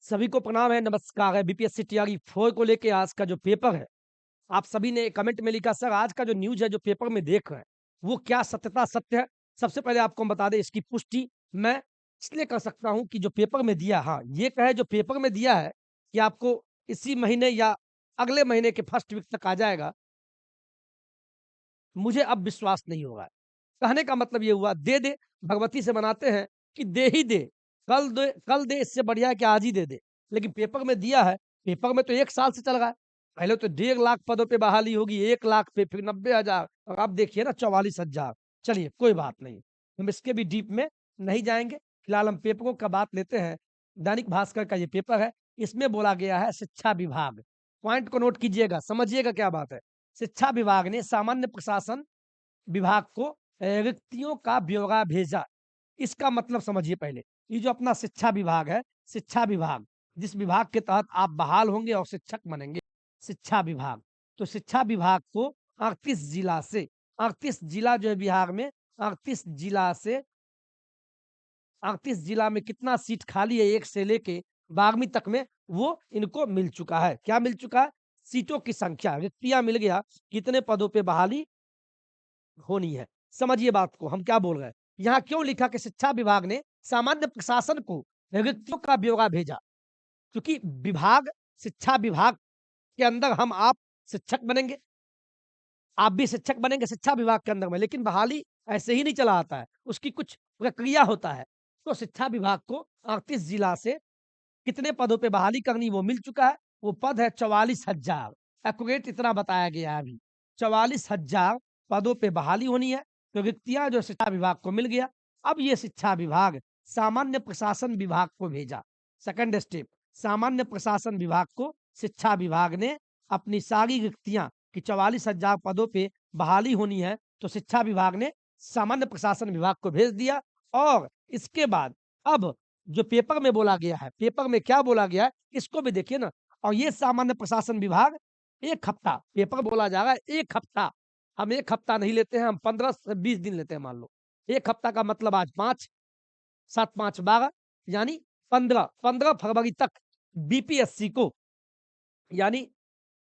सभी को प्रणाम है, नमस्कार है। बीपीएससी तैयारी 4 को लेके आज का जो पेपर है, आप सभी ने कमेंट में लिखा सर आज का जो न्यूज़ है, जो पेपर में देख रहे हैं, वो क्या सत्यता सत्य है? सबसे पहले आपको हम बता दें इसकी पुष्टि मैं इसलिए कर सकता हूँ कि जो पेपर में दिया हाँ, ये कहे जो पेपर में दिया है कि आपको इसी महीने या अगले महीने के फर्स्ट वीक तक आ जाएगा, मुझे अब विश्वास नहीं हो रहा है। कहने का मतलब ये हुआ दे दे, भगवती से मनाते हैं कि दे ही दे, कल दे इससे बढ़िया है कि आज ही दे दे। लेकिन पेपर में दिया है, पेपर में तो 1 साल से चल रहा है। पहले तो 1.5 लाख पदों पे बहाली होगी, 1 लाख पे फिर 90,000 और अब देखिए ना 44,000। चलिए कोई बात नहीं, हम इसके भी डीप में नहीं जाएँगे। फिलहाल हम पेपरों का बात लेते हैं। दैनिक भास्कर का ये पेपर है, इसमें बोला गया है शिक्षा विभाग। पॉइंट को नोट कीजिएगा, समझिएगा क्या बात है। शिक्षा विभाग ने सामान्य प्रशासन विभाग को रिक्तियों का ब्यौरा भेजा। इसका मतलब समझिए पहले, ये जो अपना शिक्षा विभाग है, शिक्षा विभाग, जिस विभाग के तहत आप बहाल होंगे और शिक्षक बनेंगे, शिक्षा विभाग। तो शिक्षा विभाग को 38 जिला से 38 जिला जो है बिहार में, 38 जिला से 38 जिला में कितना सीट खाली है 1 से लेके 12वीं तक में, वो इनको मिल चुका है। क्या मिल चुका है? सीटों की संख्या, रिक्तियाँ मिल गया, कितने पदों पे बहाली होनी है। समझिए बात को, हम क्या बोल रहे हैं। यहाँ क्यों लिखा कि शिक्षा विभाग ने सामान्य प्रशासन को रिक्तियों का ब्यौरा भेजा? क्योंकि विभाग, शिक्षा विभाग के अंदर हम आप शिक्षक बनेंगे, आप भी शिक्षक बनेंगे शिक्षा विभाग के अंदर में, लेकिन बहाली ऐसे ही नहीं चला आता है, उसकी कुछ प्रक्रिया होता है। तो शिक्षा विभाग को 38 जिला से कितने पदों पे बहाली करनी वो मिल चुका है, वो पद है 44,000। एक्यूरेट इतना बताया गया है अभी, 44,000 पदों पे बहाली होनी है, तो रिक्तियाँ जो शिक्षा विभाग को मिल गया। अब ये शिक्षा विभाग सामान्य प्रशासन विभाग को भेजा। सेकंड स्टेप, सामान्य प्रशासन विभाग को शिक्षा विभाग ने अपनी सारी रिक्तियाँ कि 44,000 पदों पे बहाली होनी है, तो शिक्षा विभाग ने सामान्य प्रशासन विभाग को भेज दिया। और इसके बाद अब जो पेपर में बोला गया है, पेपर में क्या बोला गया है, इसको भी देखिए ना। और ये सामान्य प्रशासन विभाग 1 हफ्ता, पेपर बोला जा रहा है 1 हफ्ता, हम 1 हफ्ता नहीं लेते हैं, हम 15 से 20 दिन लेते हैं मान लो। 1 हफ्ता का मतलब आज 5, 7 5 12 यानी 15 फरवरी तक बीपीएससी को, यानी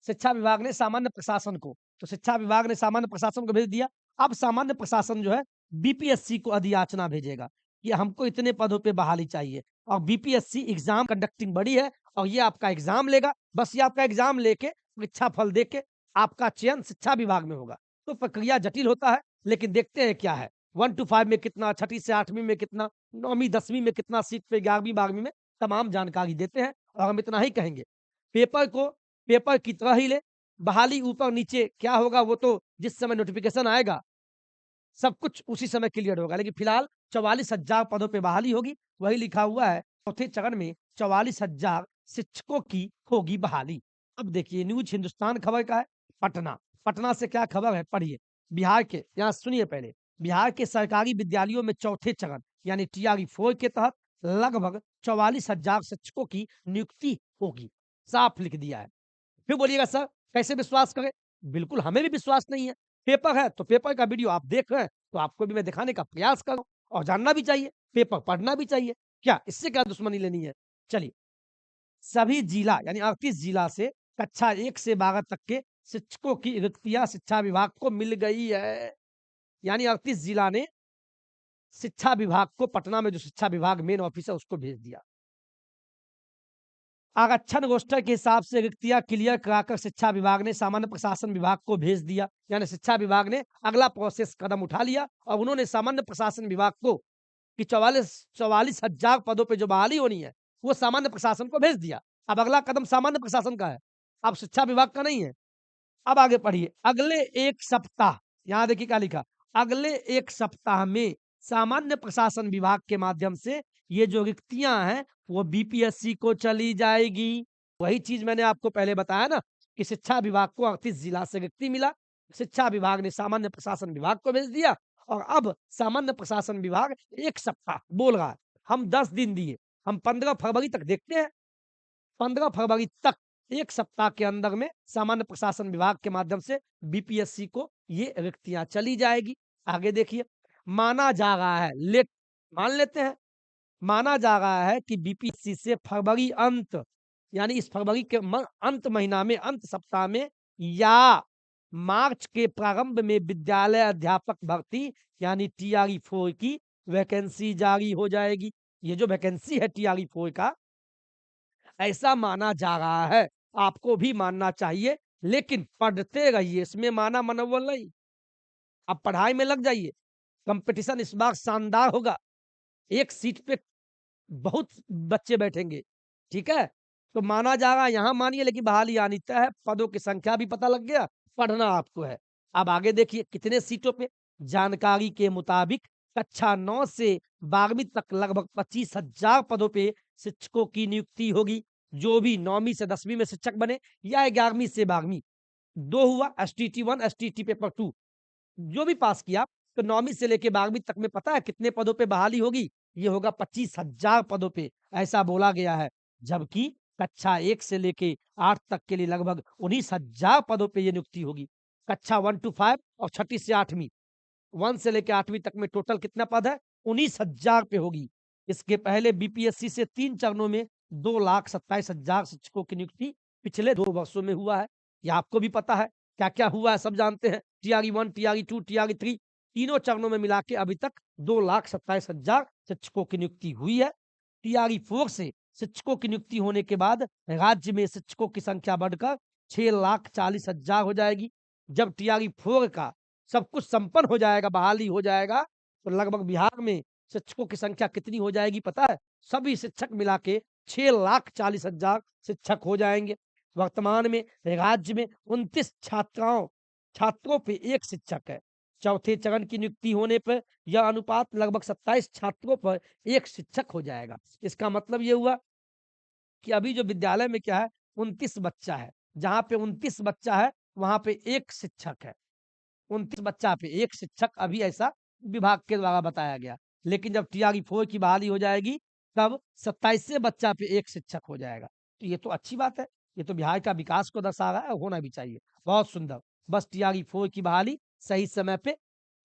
शिक्षा विभाग ने सामान्य प्रशासन को, तो शिक्षा विभाग ने सामान्य प्रशासन को भेज दिया। अब सामान्य प्रशासन जो है बीपीएससी को अधियाचना भेजेगा कि हमको इतने पदों पे बहाली चाहिए, और बीपीएससी एग्जाम कंडक्टिंग बड़ी है और ये आपका एग्जाम लेगा। बस ये आपका एग्जाम लेके परीक्षा फल दे के आपका चयन शिक्षा विभाग में होगा। तो प्रक्रिया जटिल होता है, लेकिन देखते हैं क्या है। 1 to 5 में कितना, छठी से 8वीं में कितना, 9वीं 10वीं में कितना सीट पे, 11वीं 12वीं में तमाम जानकारी देते हैं। और हम इतना ही कहेंगे, पेपर को पेपर की तरह ही ले, बहाली ऊपर-नीचे क्या होगा वो तो जिस समय नोटिफ़िकेशन आएगा, सब कुछ उसी समय क्लियर होगा। लेकिन फिलहाल 44,000 पदों पे बहाली होगी, वही लिखा हुआ है चौथे चरण में 44,000 शिक्षकों की होगी बहाली। अब देखिए न्यूज़ हिंदुस्तान खबर का है, पटना, पटना से क्या खबर है पढ़िए। बिहार के, यहाँ सुनिए पहले, बिहार के सरकारी विद्यालयों में चौथे चरण यानी टीआरई 4 के तहत लगभग 44,000 शिक्षकों की नियुक्ति होगी, साफ लिख दिया है। फिर बोलिएगा सर कैसे विश्वास करें? बिल्कुल हमें भी विश्वास नहीं है। पेपर है तो पेपर का वीडियो आप देख रहे हैं, तो आपको भी मैं दिखाने का प्रयास कर रहा हूँ, और जानना भी चाहिए, पेपर पढ़ना भी चाहिए। क्या इससे क्या दुश्मनी लेनी है? चलिए, सभी जिला यानी 38 जिला से कक्षा 1 से 12 तक के शिक्षकों की रिक्तियाँ शिक्षा विभाग को मिल गई है। यानी 38 जिला ने शिक्षा विभाग को, पटना में जो शिक्षा विभाग मेन ऑफिस है उसको भेज दिया। आरक्षण रोस्टर के हिसाब से रिक्तियां क्लियर कराकर शिक्षा विभाग ने सामान्य प्रशासन विभाग को भेज दिया। यानी शिक्षा विभाग ने अगला प्रोसेस कदम उठा लिया और उन्होंने सामान्य प्रशासन विभाग को कि 44,000 पदों पे जो बहाली होनी है वो सामान्य प्रशासन को भेज दिया। अब अगला कदम सामान्य प्रशासन का है, अब शिक्षा विभाग का नहीं है। अब आगे पढ़िए, अगले 1 सप्ताह, यहाँ देखिए क्या लिखा, अगले 1 सप्ताह में सामान्य प्रशासन विभाग के माध्यम से ये जो रिक्तियाँ हैं, वो बीपीएससी को चली जाएगी। वही चीज़ मैंने आपको पहले बताया ना कि शिक्षा विभाग को 38 जिला से रिक्ति मिला, शिक्षा विभाग ने सामान्य प्रशासन विभाग को भेज दिया, और अब सामान्य प्रशासन विभाग 1 सप्ताह बोल रहा है, हम 10 दिन दिए, हम 15 फरवरी तक देखते हैं। 15 फरवरी तक 1 सप्ताह के अंदर में सामान्य प्रशासन विभाग के माध्यम से बीपीएससी को ये रिक्तियाँ चली जाएगी। आगे देखिए, माना जा रहा है, मान लेते हैं माना जा रहा है कि बीपीएससी से फरवरी अंत, यानी इस फरवरी के अंत महीना में, अंत सप्ताह में या मार्च के प्रारंभ में विद्यालय अध्यापक भर्ती यानी टीआरई 4 की वैकेंसी जारी हो जाएगी। ये जो वैकेंसी है टीआरई 4 का, ऐसा माना जा रहा है। आपको भी मानना चाहिए, लेकिन पढ़ते रहिए, इसमें माना मनोबल नहीं। अब पढ़ाई में लग जाइए, कंपटीशन इस बार शानदार होगा। एक सीट पे बहुत बच्चे बैठेंगे, ठीक है? तो माना जा रहा है, यहाँ मानिए, लेकिन बहाली आनी तय है। पदों की संख्या भी पता लग गया, पढ़ना आपको है। अब आगे देखिए कितने सीटों पे। जानकारी के मुताबिक कक्षा 9 से 12वीं तक लगभग 25,000 पदों पे शिक्षकों की नियुक्ति होगी। जो भी 9वीं से 10वीं में शिक्षक बने या 11वीं से 12वीं, 2 हुआ, एसटीटी 1, एसटीटी पेपर 2, जो भी पास किया, तो 9वीं से लेके 12वीं तक में पता है कितने पदों पे बहाली होगी? ये होगा 25,000 पदों पे, ऐसा बोला गया है। जबकि कक्षा 1 से लेके 8 तक के लिए लगभग 19,000 पदों पे ये नियुक्ति होगी। कक्षा 1 टू 5 और छठी से 8वीं, 1 से लेके 8वीं तक में टोटल कितना पद है? 19,000 पे होगी। इसके पहले बीपीएससी से 3 चरणों में 2,27,000 शिक्षकों की नियुक्ति पिछले 2 वर्षों में हुआ है। ये आपको भी पता है, क्या-क्या हुआ है सब जानते हैं। टीआरई 1, टीआरई 2, टीआरई 3, तीनों चरणों में मिला के अभी तक 2,27,000 शिक्षकों की नियुक्ति हुई है। टीआरई 4 से शिक्षकों की नियुक्ति होने के बाद राज्य में शिक्षकों की संख्या बढ़कर 6,40,000 हो जाएगी। जब टीआरई 4 का सब कुछ संपन्न हो जाएगा, बहाली हो जाएगा, तो लगभग बिहार में शिक्षकों की संख्या कितनी हो जाएगी पता है? सभी शिक्षक मिला के 6,40,000 शिक्षक हो जाएँगे। वर्तमान में राज्य में 29 छात्रों पे 1 शिक्षक है। चौथे चरण की नियुक्ति होने पर यह अनुपात लगभग 27 छात्रों पर 1 शिक्षक हो जाएगा। इसका मतलब ये हुआ कि अभी जो विद्यालय में क्या है, 29 बच्चा है। जहाँ पे 29 बच्चा है, वहाँ पे 1 शिक्षक है। 29 बच्चा पे 1 शिक्षक, अभी ऐसा विभाग के द्वारा बताया गया। लेकिन जब टीआरई 4 की बहाली हो जाएगी, तब 27वें बच्चा पे 1 शिक्षक हो जाएगा। तो ये तो अच्छी बात है। ये तो बिहार का विकास को दर्शा रहा है, होना भी चाहिए। बहुत सुंदर। बस टीआरई 4 की बहाली सही समय पे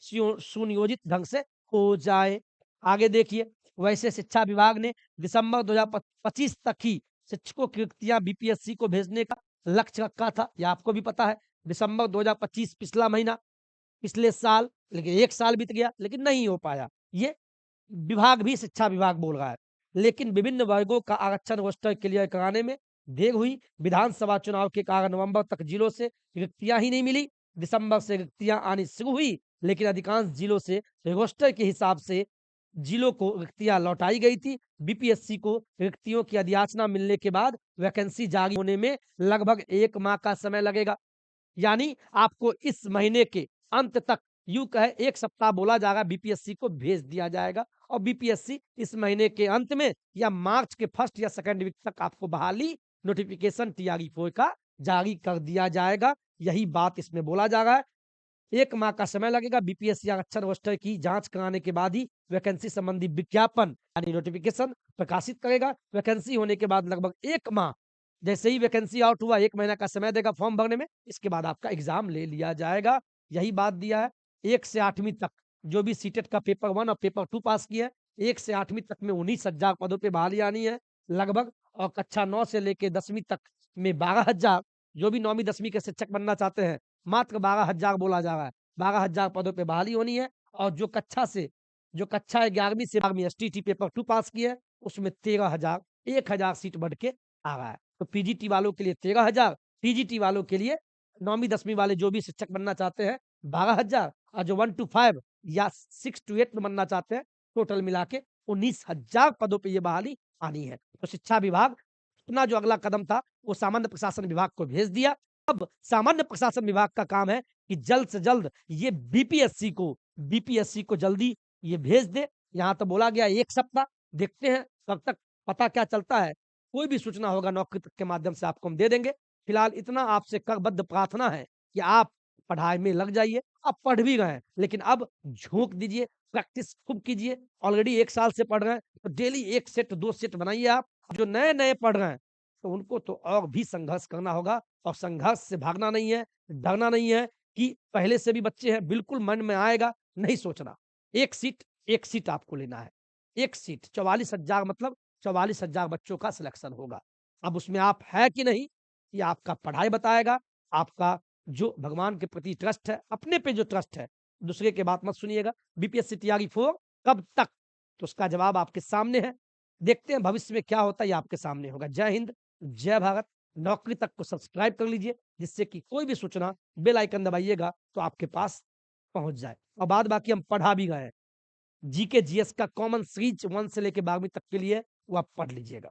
सुनियोजित ढंग से हो जाए। आगे देखिए, वैसे शिक्षा विभाग ने दिसंबर 2025 तक ही शिक्षकों की रिक्तियाँ बीपीएससी को भेजने का लक्ष्य रखा था। ये आपको भी पता है। दिसंबर 2025 पिछला महीना, पिछले साल, लेकिन 1 साल बीत गया, लेकिन नहीं हो पाया। ये विभाग भी, शिक्षा विभाग बोल रहा है। लेकिन विभिन्न वर्गों का आरक्षण रोस्टर क्लियर कराने में देर हुई। विधानसभा चुनाव के कारण नवंबर तक जिलों से रिक्तियाँ ही नहीं मिली। दिसंबर से रिक्तियाँ आनी शुरू हुई, लेकिन अधिकांश जिलों से रोस्टर के हिसाब से जिलों को रिक्तियाँ लौटाई गई थी। बीपीएससी को रिक्तियों की अधियाचना मिलने के बाद वैकेंसी जारी होने में लगभग 1 माह का समय लगेगा। यानी आपको इस महीने के अंत तक, यूँ कहे 1 सप्ताह बोला जा रहा है, बीपीएससी को भेज दिया जाएगा और बीपीएससी इस महीने के अंत में या मार्च के फर्स्ट या सेकंड वीक तक आपको बहाली नोटिफिकेशन टीआरई 4 का जारी कर दिया जाएगा। यही बात इसमें बोला जा रहा है। 1 माह का समय लगेगा। बीपीएससी आरक्षण रोस्टर की जाँच कराने के बाद ही वैकेंसी संबंधी विज्ञापन यानी नोटिफिकेशन प्रकाशित करेगा। वैकेंसी होने के बाद लगभग 1 माह, जैसे ही वैकेंसी आउट हुआ, 1 महीना का समय देगा फॉर्म भरने में, इसके बाद आपका एग्ज़ाम ले लिया जाएगा। यही बात दिया है। 1 से 8वीं तक जो भी सीटेट का पेपर 1 और पेपर 2 पास किए हैं, 1 से 8वीं तक में 19,000 पदों पे बहाली आनी है लगभग, और कक्षा 9 से लेके 10वीं तक में 12,000, जो भी 9वीं 10वीं के शिक्षक बनना चाहते हैं, मात्र 12,000 बोला जा रहा है। 12,000 पदों पे बहाली होनी है। और जो कक्षा 11वीं से 12वीं एसटीटी पेपर 2 पास किए हैं, उसमें 13,000, 1,000 सीट बढ़ के आ रहा है। तो पीजीटी वालों के लिए 13,000, टीजीटी वालों के लिए 9वीं 10वीं वाले जो भी शिक्षक बनना चाहते हैं 12,000, और जो 1 टू 5 या 6 टू 8 में बनना चाहते हैं, टोटल मिला के 19,000 पदों पे ये बहाली आनी है। तो शिक्षा विभाग अपना जो अगला कदम था, वो सामान्य प्रशासन विभाग को भेज दिया। अब सामान्य प्रशासन विभाग का काम है कि जल्द से जल्द ये बीपीएससी को जल्दी ये भेज दे। यहाँ तो बोला गया 1 सप्ताह, देखते हैं कब तक पता क्या चलता है। कोई भी सूचना होगा नौकरी तक के माध्यम से आपको हम दे देंगे। फिलहाल इतना आपसे करबद्ध प्रार्थना है कि आप पढ़ाई में लग जाइए। आप पढ़ भी रहे हैं, लेकिन अब झोंक दीजिए, प्रैक्टिस खूब कीजिए। ऑलरेडी 1 साल से पढ़ रहे हैं, तो डेली 1 सेट 2 सेट बनाइए आप। जो नए-नए पढ़ रहे हैं, तो उनको तो और भी संघर्ष करना होगा, और संघर्ष से भागना नहीं है, डरना नहीं है कि पहले से भी बच्चे हैं, बिल्कुल मन में आएगा, नहीं सोचना। 1 सीट आपको लेना है। एक सीट 44,000 मतलब 44,000 बच्चों का सिलेक्शन होगा। अब उसमें आप है कि नहीं, ये आपका पढ़ाई बताएगा, आपका जो भगवान के प्रति ट्रस्ट है, अपने पे जो ट्रस्ट है, दूसरे की बात मत सुनिएगा। बीपीएससी तैयारी 4 कब तक? तो उसका जवाब आपके सामने है। देखते हैं भविष्य में क्या होता है, ये आपके सामने होगा। जय हिंद, जय भारत। नौकरी तक को सब्सक्राइब कर लीजिए, जिससे कि कोई भी सूचना बेल आइकन दबाइएगा तो आपके पास पहुंच जाए। और बाद बाकी हम पढ़ा भी गए हैं। जीके जीएस का कॉमन सीरीज 1 से लेके 12वीं तक के लिए वो आप पढ़ लीजिएगा।